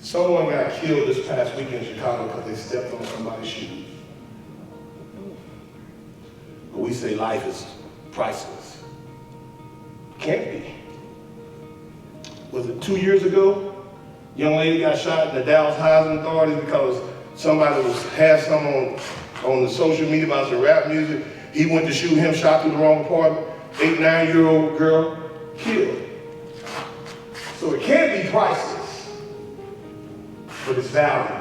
Someone got killed this past week in Chicago because they stepped on somebody's shoes. But we say life is priceless. Can't be. Was it 2 years ago? Young lady got shot in the Dallas housing authorities because somebody had some on the social media about some rap music. He went to shoot him, shot through the wrong apartment. 8, 9-year-old girl killed. So it can't be priceless, but it's valuable.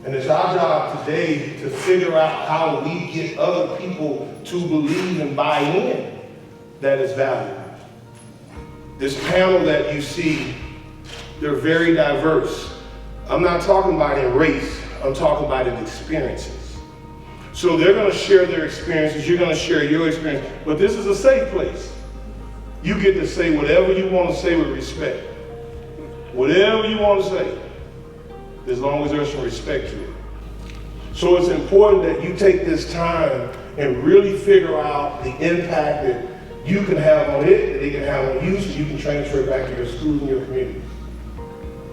And it's our job today to figure out how we get other people to believe and buy in that it's valuable. This panel that you see, they're very diverse. I'm not talking about in race, I'm talking about in experiences. So they're gonna share their experiences, you're gonna share your experience, but this is a safe place. You get to say whatever you want to say with respect. Whatever you want to say, as long as there's some respect to it. So it's important that you take this time and really figure out the impact that you can have on it, that it can have on you, so you can transfer it back to your schools and your community.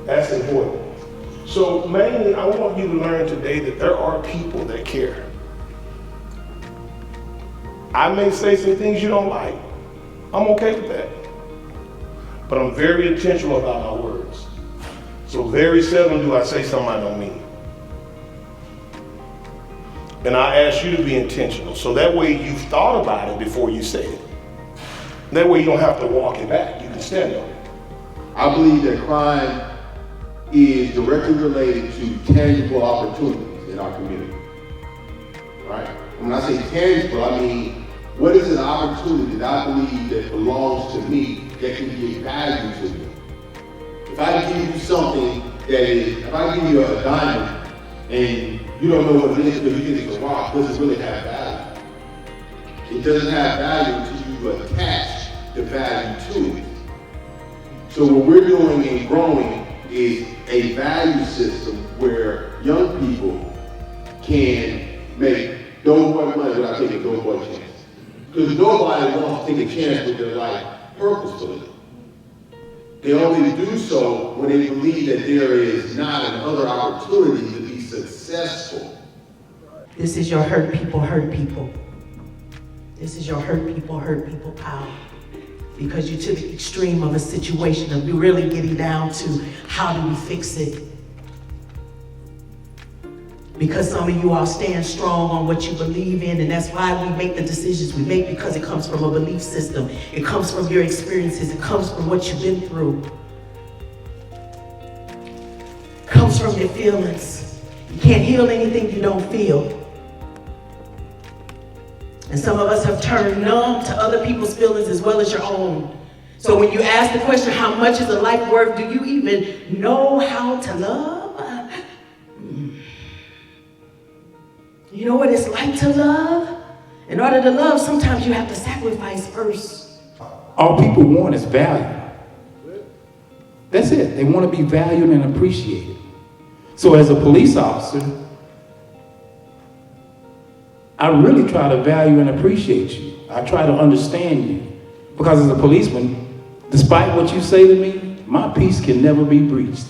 That's important. So mainly, I want you to learn today that there are people that care. I may say some things you don't like. I'm okay with that. But I'm very intentional about my words. So very seldom do I say something I don't mean. And I ask you to be intentional. So that way you've thought about it before you say it. That way you don't have to walk it back. You can stand on it. I believe that crime is directly related to tangible opportunities in our community. Right? When I say tangible, I mean, what is an opportunity that I believe that belongs to me that can give value to me? If I give you something that is, if I give you a diamond and you don't know what it is because you think it's a rock, does it really have value? It doesn't have value until you attach the value to it. So what we're doing and growing is a value system where young people can make no-boy money without taking a no-boy chance. Because nobody wants to take a chance with their life purposefully. They only do so when they believe that there is not another opportunity to be successful. This is your hurt people. This is your hurt people power. Because you're to the extreme of a situation and we're really getting down to how do we fix it. Because some of you all stand strong on what you believe in, and that's why we make the decisions we make, because it comes from a belief system. It comes from your experiences. It comes from what you've been through. It comes from your feelings. You can't heal anything you don't feel. And some of us have turned numb to other people's feelings as well as your own. So when you ask the question, how much is a life worth, do you even know how to love? You know what it's like to love? In order to love, sometimes you have to sacrifice first. All people want is value. That's it. They want to be valued and appreciated. So as a police officer, I really try to value and appreciate you. I try to understand you. Because as a policeman, despite what you say to me, my peace can never be breached.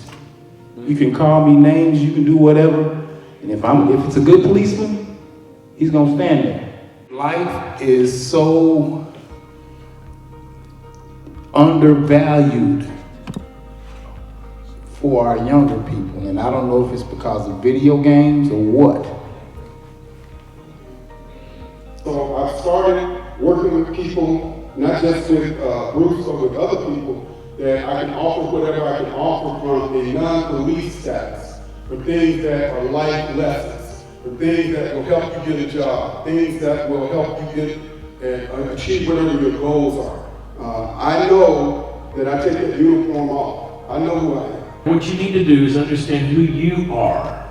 You can call me names, you can do whatever. And if it's a good policeman, he's gonna stand there. Life is so undervalued for our younger people. And I don't know if it's because of video games or what. So I started working with people, not just with Bruce, but with other people, that I can offer whatever I can offer from a non-police status. For things that are life lessons, for things that will help you get a job, things that will help you get and achieve whatever your goals are. I know that I take that uniform off. I know who I am. What you need to do is understand who you are,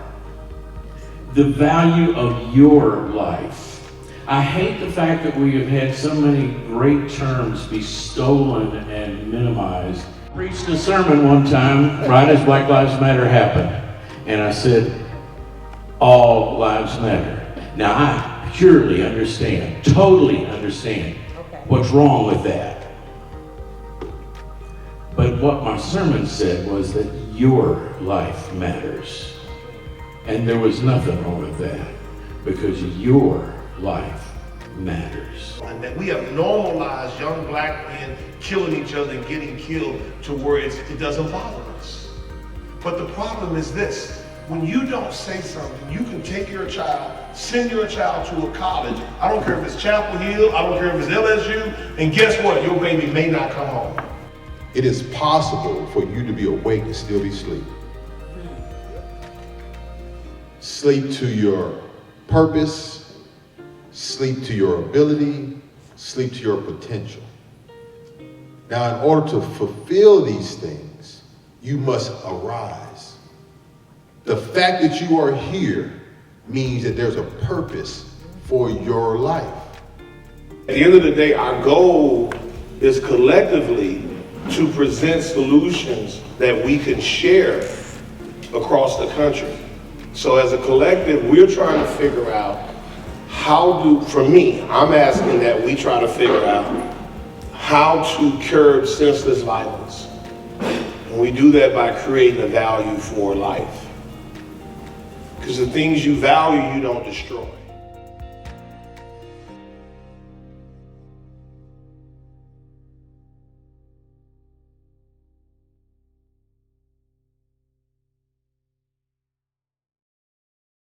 the value of your life. I hate the fact that we have had so many great terms be stolen and minimized. I preached a sermon one time, right as Black Lives Matter happened. And I said, all lives matter. Now I purely understand, totally understand what's wrong with that. But what my sermon said was that your life matters. And there was nothing wrong with that, because your life matters. And that we have normalized young black men killing each other and getting killed to where it doesn't bother us. But the problem is this: when you don't say something, you can take your child, send your child to a college. I don't care if it's Chapel Hill, I don't care if it's LSU, and guess what? Your baby may not come home. It is possible for you to be awake and still be asleep. Sleep to your purpose, sleep to your ability, sleep to your potential. Now, in order to fulfill these things, you must arise. The fact that you are here means that there's a purpose for your life. At the end of the day, our goal is collectively to present solutions that we can share across the country. So as a collective, we're trying to figure out for me, I'm asking that we try to figure out how to curb senseless violence. And we do that by creating a value for life. Because the things you value, you don't destroy.